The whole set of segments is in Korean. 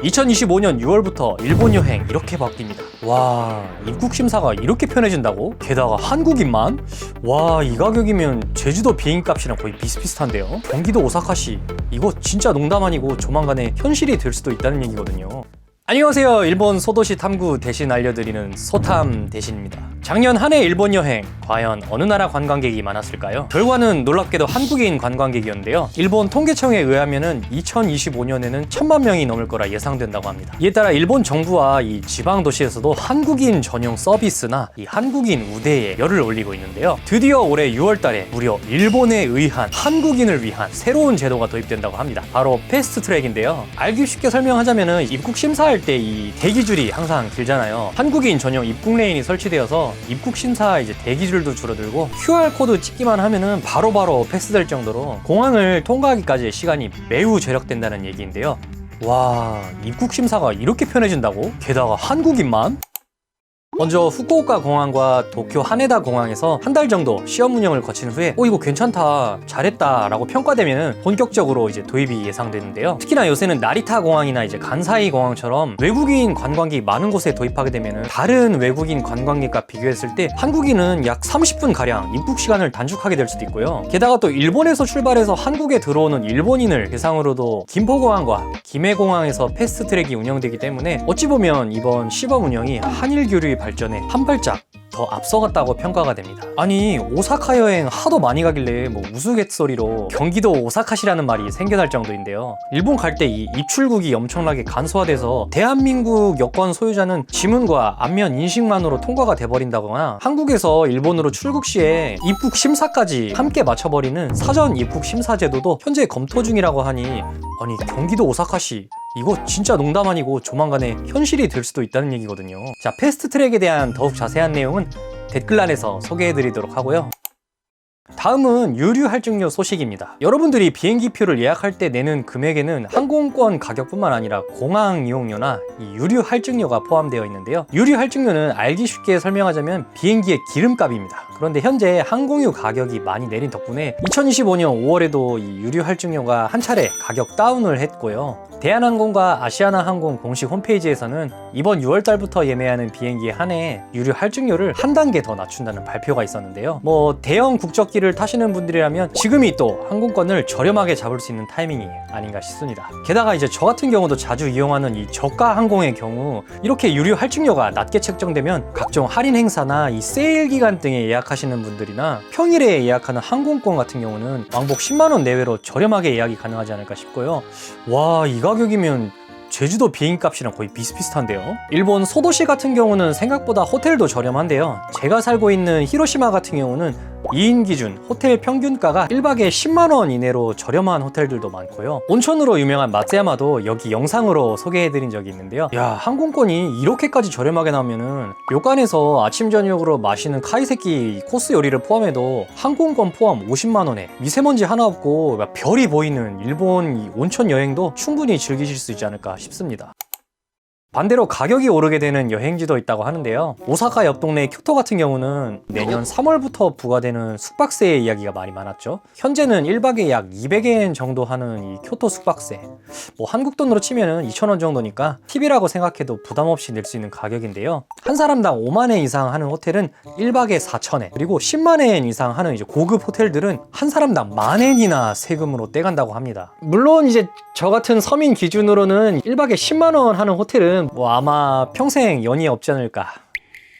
2025년 6월부터 일본 여행 이렇게 바뀝니다. 와, 입국 심사가 이렇게 편해진다고? 게다가 한국인만? 와, 이 가격이면 제주도 비행값이랑 거의 비슷비슷한데요. 경기도 오사카시, 이거 진짜 농담 아니고 조만간에 현실이 될 수도 있다는 얘기거든요. 안녕하세요. 일본 소도시 탐구 대신 알려드리는 소탐 대신입니다. 작년 한 해 일본 여행, 과연 어느 나라 관광객이 많았을까요? 결과는 놀랍게도 한국인 관광객이었는데요. 일본 통계청에 의하면은 2025년에는 1000만 명이 넘을 거라 예상된다고 합니다. 이에 따라 일본 정부와 이 지방 도시에서도 한국인 전용 서비스나 이 한국인 우대에 열을 올리고 있는데요. 드디어 올해 6월 달에 무려 일본에 의한 한국인을 위한 새로운 제도가 도입된다고 합니다. 바로 패스트 트랙인데요. 알기 쉽게 설명하자면은 입국 심사할 때 이 대기줄이 항상 길잖아요. 한국인 전용 입국 레인이 설치되어서 입국 심사 이제 대기줄도 줄어들고 QR코드 찍기만 하면은 바로바로 패스될 정도로 공항을 통과하기까지의 시간이 매우 절약된다는 얘기인데요. 와, 입국 심사가 이렇게 편해진다고? 게다가 한국인만? 먼저 후쿠오카 공항과 도쿄 하네다 공항에서 한 달 정도 시험 운영을 거친 후에 이거 괜찮다, 잘했다 라고 평가되면 본격적으로 이제 도입이 예상되는데요. 특히나 요새는 나리타 공항이나 이제 간사이 공항처럼 외국인 관광객이 많은 곳에 도입하게 되면 다른 외국인 관광객과 비교했을 때 한국인은 약 30분 가량 입국 시간을 단축하게 될 수도 있고요. 게다가 또 일본에서 출발해서 한국에 들어오는 일본인을 대상으로도 김포공항과 김해공항에서 패스트트랙이 운영되기 때문에 어찌 보면 이번 시범 운영이 한일 교류의 발전에 한 발짝 더 앞서갔다고 평가가 됩니다. 아니, 오사카 여행 하도 많이 가길래 뭐 우스갯소리로 경기도 오사카시라는 말이 생겨날 정도인데요. 일본 갈 때 이 입출국이 엄청나게 간소화돼서 대한민국 여권 소유자는 지문과 안면 인식만으로 통과가 돼버린다거나 한국에서 일본으로 출국 시에 입국 심사까지 함께 맞춰버리는 사전 입국 심사 제도도 현재 검토 중이라고 하니 아니, 경기도 오사카시 이거 진짜 농담 아니고 조만간에 현실이 될 수도 있다는 얘기거든요. 자, 패스트 트랙에 대한 더욱 자세한 내용은 댓글란에서 소개해드리도록 하고요. 다음은 유류 할증료 소식입니다. 여러분들이 비행기표를 예약할 때 내는 금액에는 항공권 가격뿐만 아니라 공항 이용료나 이 유류 할증료가 포함되어 있는데요. 유류 할증료는 알기 쉽게 설명하자면 비행기의 기름값입니다. 그런데 현재 항공유 가격이 많이 내린 덕분에 2025년 5월에도 이 유류 할증료가 한 차례 가격 다운을 했고요. 대한항공과 아시아나항공 공식 홈페이지에서는 이번 6월달부터 예매하는 비행기에 한해 유류 할증료를 한 단계 더 낮춘다는 발표가 있었는데요. 뭐 대형 국적기를 타시는 분들이라면 지금이 또 항공권을 저렴하게 잡을 수 있는 타이밍이 아닌가 싶습니다. 게다가 이제 저 같은 경우도 자주 이용하는 이 저가 항공의 경우 이렇게 유류 할증료가 낮게 책정되면 각종 할인 행사나 이 세일 기간 등에 예약하시는 분들이나 평일에 예약하는 항공권 같은 경우는 왕복 10만원 내외로 저렴하게 예약이 가능하지 않을까 싶고요. 와, 이 가격이면 제주도 비행값이랑 거의 비슷비슷한데요. 일본 소도시 같은 경우는 생각보다 호텔도 저렴한데요. 제가 살고 있는 히로시마 같은 경우는 2인 기준 호텔 평균가가 1박에 10만원 이내로 저렴한 호텔들도 많고요. 온천으로 유명한 마츠야마도 여기 영상으로 소개해드린 적이 있는데요. 야, 항공권이 이렇게까지 저렴하게 나오면은 요관에서 아침 저녁으로 마시는 카이세키 코스 요리를 포함해도 항공권 포함 50만원에 미세먼지 하나 없고 별이 보이는 일본 이 온천 여행도 충분히 즐기실 수 있지 않을까 싶습니다. 반대로 가격이 오르게 되는 여행지도 있다고 하는데요. 오사카 옆 동네 교토 같은 경우는 내년 3월부터 부과되는 숙박세의 이야기가 많이 많았죠. 현재는 1박에 약 200엔 정도 하는 이 교토 숙박세, 뭐 한국 돈으로 치면은 2,000원 정도니까 팁이라고 생각해도 부담 없이 낼 수 있는 가격인데요. 한 사람당 5만엔 이상 하는 호텔은 1박에 4,000엔, 그리고 10만엔 이상 하는 이제 고급 호텔들은 한 사람당 10,000엔이나 세금으로 떼간다고 합니다. 물론 이제 저 같은 서민 기준으로는 1박에 10만원 하는 호텔은 뭐 아마 평생 연이 없지 않을까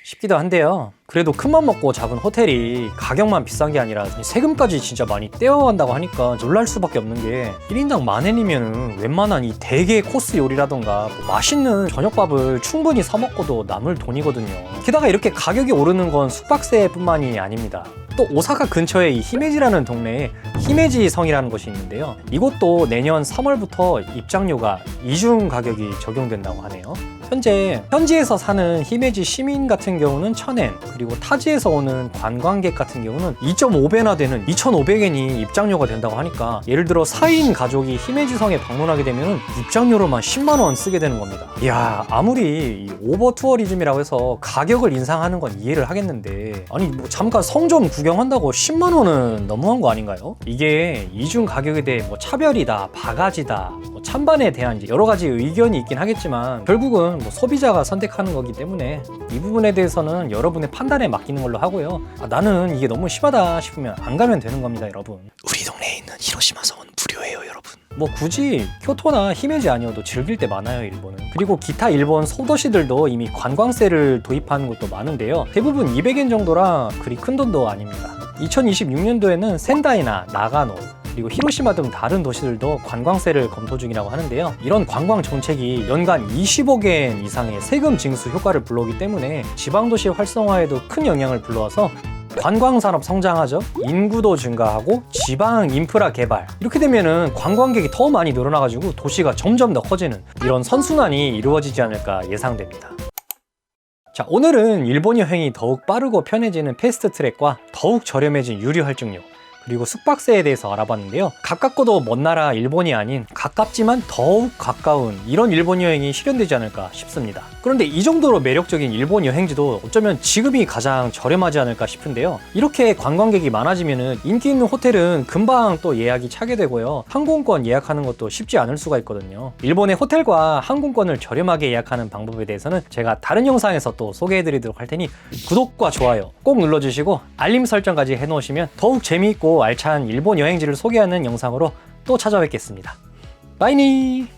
싶기도 한데요. 그래도 큰맘 먹고 잡은 호텔이 가격만 비싼 게 아니라 세금까지 진짜 많이 떼어간다고 하니까 놀랄 수밖에 없는 게 1인당 10,000엔이면 웬만한 이 대게 코스 요리라던가 뭐 맛있는 저녁밥을 충분히 사 먹고도 남을 돈이거든요. 게다가 이렇게 가격이 오르는 건 숙박세뿐만이 아닙니다. 또 오사카 근처에 이 히메지라는 동네에 히메지 성이라는 곳이 있는데요. 이곳도 내년 3월부터 입장료가 이중 가격이 적용된다고 하네요. 현지에서 사는 히메지 시민 같은 경우는 1,000엔, 그리고 타지에서 오는 관광객 같은 경우는 2.5배나 되는 2,500엔이 입장료가 된다고 하니까 예를 들어 4인 가족이 히메지성에 방문하게 되면 입장료로만 10만원 쓰게 되는 겁니다. 이야, 아무리 이 오버 투어리즘이라고 해서 가격을 인상하는 건 이해를 하겠는데 아니 뭐 잠깐 성 좀 구경 구경한다고 10만 원은 너무한 거 아닌가요? 이게 이중 가격에 대해 뭐 차별이다, 바가지다, 뭐 찬반에 대한 이제 여러 가지 의견이 있긴 하겠지만 결국은 뭐 소비자가 선택하는 거기 때문에 이 부분에 대해서는 여러분의 판단에 맡기는 걸로 하고요. 나는 이게 너무 심하다 싶으면 안 가면 되는 겁니다, 여러분. 우리 동네에 있는 히로시마 성은 무료예요, 여러분. 뭐 굳이 교토나 히메지 아니어도 즐길 때 많아요, 일본은. 그리고 기타 일본 소도시들도 이미 관광세를 도입하는 곳도 많은데요. 대부분 200엔 정도라 그리 큰 돈도 아닙니다. 2026년도에는 센다이나 나가노 그리고 히로시마 등 다른 도시들도 관광세를 검토 중이라고 하는데요. 이런 관광 정책이 연간 20억엔 이상의 세금 징수 효과를 불러오기 때문에 지방도시 활성화에도 큰 영향을 불러와서 관광산업 성장하죠. 인구도 증가하고 지방 인프라 개발. 이렇게 되면은 관광객이 더 많이 늘어나가지고 도시가 점점 더 커지는 이런 선순환이 이루어지지 않을까 예상됩니다. 자, 오늘은 일본 여행이 더욱 빠르고 편해지는 패스트 트랙과 더욱 저렴해진 유류 할증료 그리고 숙박세에 대해서 알아봤는데요. 가깝고도 먼 나라 일본이 아닌 가깝지만 더욱 가까운 이런 일본 여행이 실현되지 않을까 싶습니다. 그런데 이 정도로 매력적인 일본 여행지도 어쩌면 지금이 가장 저렴하지 않을까 싶은데요. 이렇게 관광객이 많아지면 인기 있는 호텔은 금방 또 예약이 차게 되고요. 항공권 예약하는 것도 쉽지 않을 수가 있거든요. 일본의 호텔과 항공권을 저렴하게 예약하는 방법에 대해서는 제가 다른 영상에서 또 소개해드리도록 할 테니 구독과 좋아요 꼭 눌러주시고 알림 설정까지 해놓으시면 더욱 재미있고 알찬 일본 여행지를 소개하는 영상으로 또 찾아뵙겠습니다. 바이니!